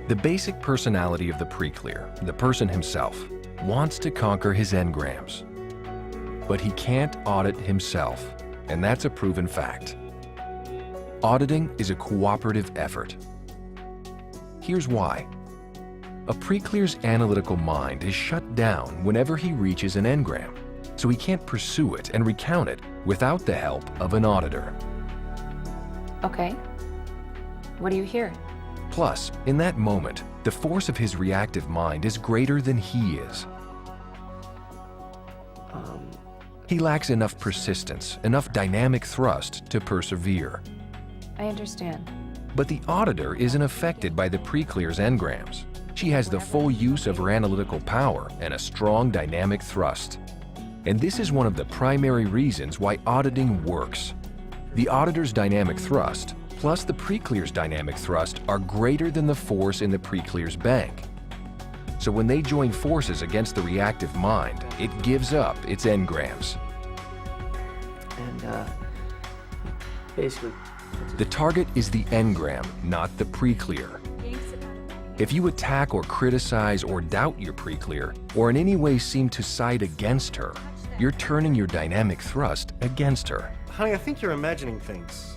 The basic personality of the pre-clear, the person himself, wants to conquer his engrams. But he can't audit himself, and that's a proven fact. Auditing is a cooperative effort. Here's why. A pre-clear's analytical mind is shut down whenever he reaches an engram, so he can't pursue it and recount it without the help of an auditor. Okay. What do you hear? Plus, in that moment, the force of his reactive mind is greater than he is. He lacks enough persistence, enough dynamic thrust to persevere. I understand. But the auditor isn't affected by the pre-clear's engrams. She has the full use of her analytical power and a strong dynamic thrust. And this is one of the primary reasons why auditing works. The auditor's dynamic thrust plus the pre-clear's dynamic thrust are greater than the force in the pre-clear's bank. So when they join forces against the reactive mind, it gives up its engrams. And, basically... The target is the engram, not the pre-clear. If you attack or criticize or doubt your pre-clear, or in any way seem to side against her, you're turning your dynamic thrust against her. Honey, I think you're imagining things.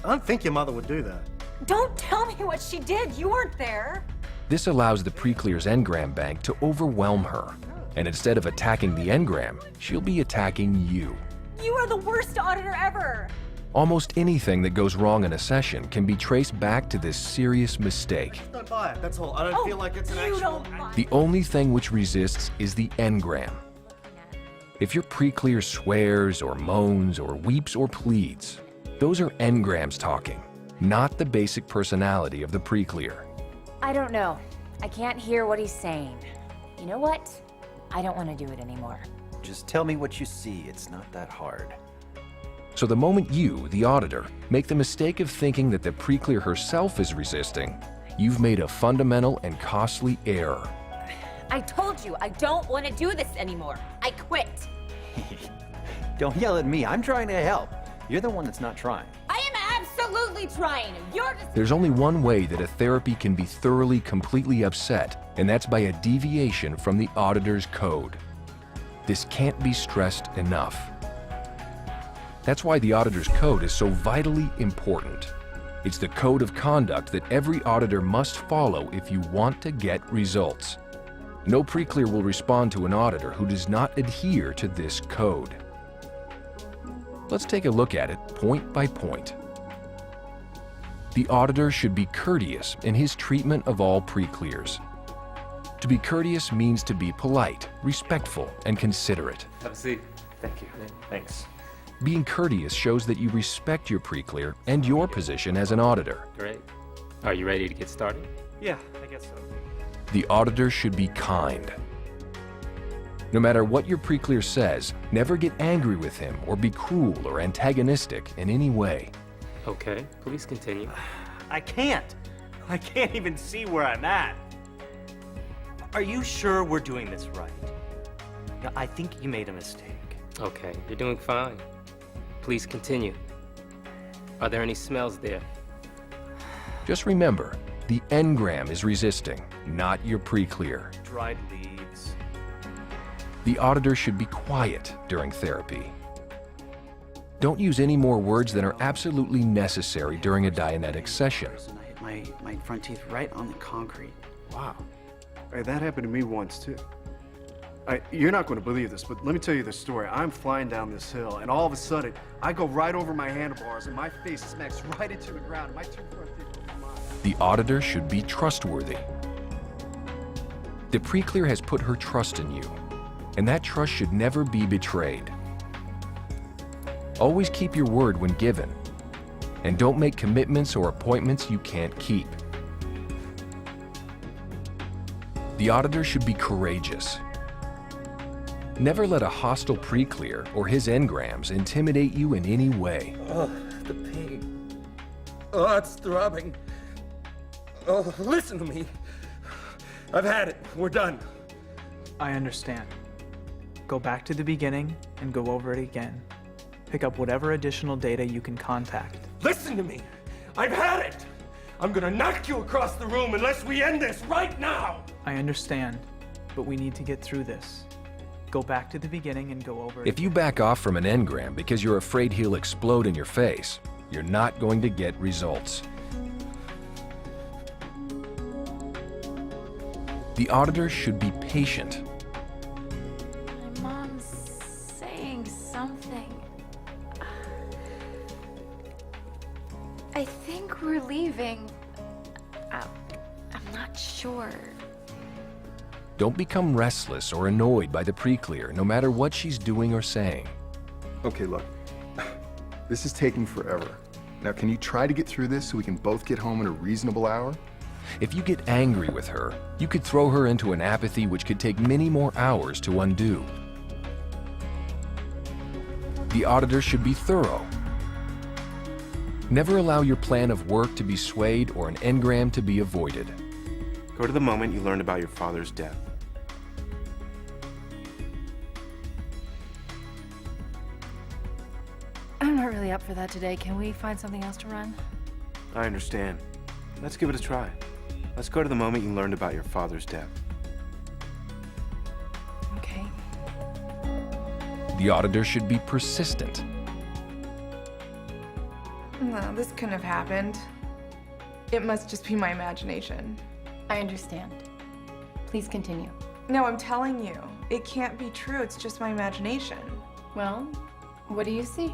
I don't think your mother would do that. Don't tell me what she did. You weren't there. This allows the pre-clear's engram bank to overwhelm her. And instead of attacking the engram, she'll be attacking you. You are the worst auditor ever. Almost anything that goes wrong in a session can be traced back to this serious mistake. Don't buy it, that's all. I don't feel like it's an actual... The only thing which resists is the engram. If your pre-clear swears or moans or weeps or pleads, those are engrams talking, not the basic personality of the pre-clear. I don't know. I can't hear what he's saying. You know what? I don't want to do it anymore. Just tell me what you see. It's not that hard. So the moment you, the auditor, make the mistake of thinking that the pre-clear herself is resisting, you've made a fundamental and costly error. I told you, I don't want to do this anymore. I quit. Don't yell at me. I'm trying to help. You're the one that's not trying. I am absolutely trying. You're just... There's only one way that a therapy can be thoroughly, completely upset, and that's by a deviation from the auditor's code. This can't be stressed enough. That's why the auditor's code is so vitally important. It's the code of conduct that every auditor must follow if you want to get results. No pre-clear will respond to an auditor who does not adhere to this code. Let's take a look at it point by point. The auditor should be courteous in his treatment of all pre-clears. To be courteous means to be polite, respectful, and considerate. Have a seat. Thank you. Thanks. Being courteous shows that you respect your pre-clear and your position as an auditor. Great. Are you ready to get started? Yeah, I guess so. The auditor should be kind. No matter what your pre-clear says, never get angry with him or be cruel or antagonistic in any way. Okay, please continue. I can't. I can't even see where I'm at. Are you sure we're doing this right? Yeah, I think you made a mistake. Okay, you're doing fine. Please continue. Are there any smells there? Just remember, the engram is resisting, not your pre-clear. Dried leaves. The auditor should be quiet during therapy. Don't use any more words than are absolutely necessary during a Dianetics session. I hit my front teeth right on the concrete. Wow. Hey, that happened to me once, too. You're not going to believe this, but let me tell you this story. I'm flying down this hill, and all of a sudden, I go right over my handlebars, and my face smacks right into the ground. My two front teeth come out. The auditor should be trustworthy. The pre-clear has put her trust in you, and that trust should never be betrayed. Always keep your word when given, and don't make commitments or appointments you can't keep. The auditor should be courageous. Never let a hostile pre-clear or his engrams intimidate you in any way. Oh, the pain. Oh, it's throbbing. Oh, listen to me. I've had it. We're done. I understand. Go back to the beginning and go over it again. Pick up whatever additional data you can contact. Listen to me. I've had it. I'm gonna knock you across the room unless we end this right now. I understand, but we need to get through this. Go back to the beginning and go over it. If you back off from an engram because you're afraid he'll explode in your face, you're not going to get results. The auditor should be patient. My mom's saying something. I think we're leaving. I'm not sure. Don't become restless or annoyed by the pre-clear, no matter what she's doing or saying. Okay, look. This is taking forever. Now, can you try to get through this so we can both get home in a reasonable hour? If you get angry with her, you could throw her into an apathy which could take many more hours to undo. The auditor should be thorough. Never allow your plan of work to be swayed or an engram to be avoided. Go to the moment you learned about your father's death. I'm not really up for that today. Can we find something else to run? I understand. Let's give it a try. Let's go to the moment you learned about your father's death. Okay. The auditor should be persistent. No, this couldn't have happened. It must just be my imagination. I understand. Please continue. No, I'm telling you, it can't be true. It's just my imagination. Well, what do you see?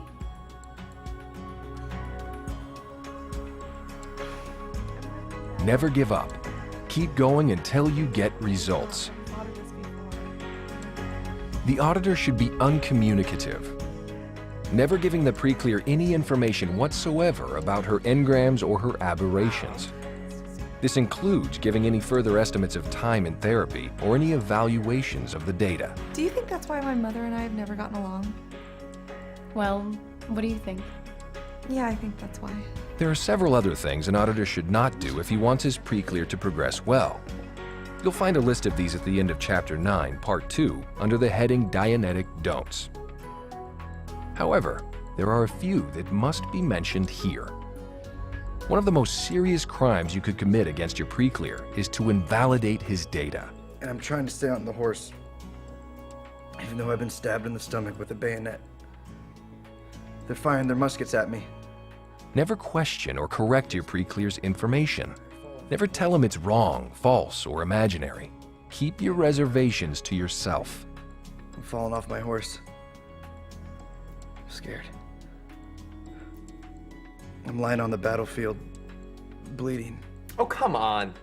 Never give up. Keep going until you get results. The auditor should be uncommunicative, never giving the pre-clear any information whatsoever about her engrams or her aberrations. This includes giving any further estimates of time in therapy or any evaluations of the data. Do you think that's why my mother and I have never gotten along? Well, what do you think? Yeah, I think that's why. There are several other things an auditor should not do if he wants his pre-clear to progress well. You'll find a list of these at the end of Chapter 9, Part 2, under the heading Dianetic Don'ts. However, there are a few that must be mentioned here. One of the most serious crimes you could commit against your pre-clear is to invalidate his data. And I'm trying to stay on the horse, even though I've been stabbed in the stomach with a bayonet. They're firing their muskets at me. Never question or correct your pre-clear's information. Never tell him it's wrong, false, or imaginary. Keep your reservations to yourself. I'm falling off my horse. I'm scared. I'm lying on the battlefield, bleeding. Oh, come on.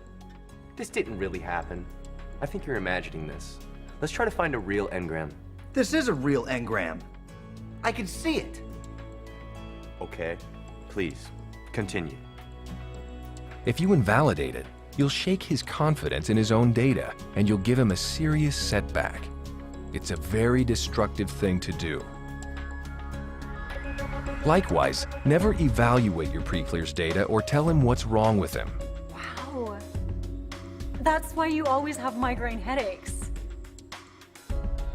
This didn't really happen. I think you're imagining this. Let's try to find a real engram. This is a real engram. I can see it. Okay, please, continue. If you invalidate it, you'll shake his confidence in his own data, and you'll give him a serious setback. It's a very destructive thing to do. Likewise, never evaluate your pre-clear's data or tell him what's wrong with him. Wow. That's why you always have migraine headaches.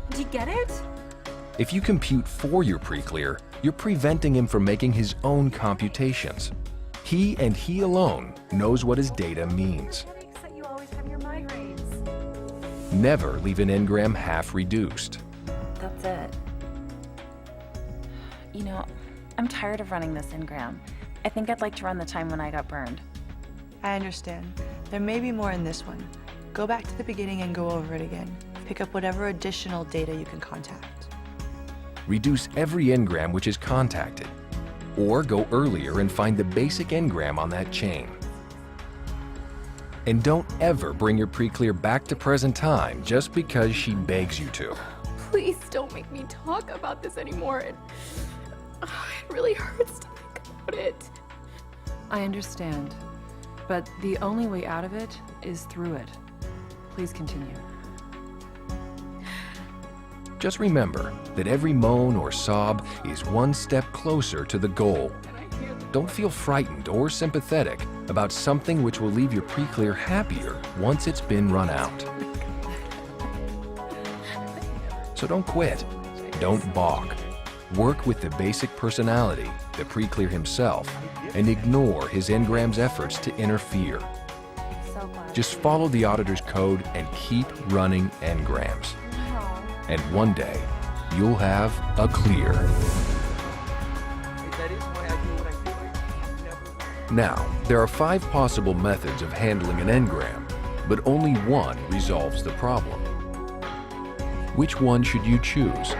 Do you get it? If you compute for your pre-clear, you're preventing him from making his own computations. He and he alone knows what his data means. Headaches that you always have your migraines. Never leave an engram half reduced. That's it. You know, I'm tired of running this engram. I think I'd like to run the time when I got burned. I understand. There may be more in this one. Go back to the beginning and go over it again. Pick up whatever additional data you can contact. Reduce every engram which is contacted, or go earlier and find the basic engram on that chain. And don't ever bring your pre-clear back to present time just because she begs you to. Please don't make me talk about this anymore. It really hurts to think about it. I understand, but the only way out of it is through it. Please continue. Just remember that every moan or sob is one step closer to the goal. Don't feel frightened or sympathetic about something which will leave your pre-clear happier once it's been run out. So don't quit. Don't balk. Work with the basic personality, the pre-clear himself, and ignore his engram's efforts to interfere. Just follow the auditor's code and keep running engrams. And one day, you'll have a clear. Now, there are 5 possible methods of handling an engram, but only one resolves the problem. Which one should you choose?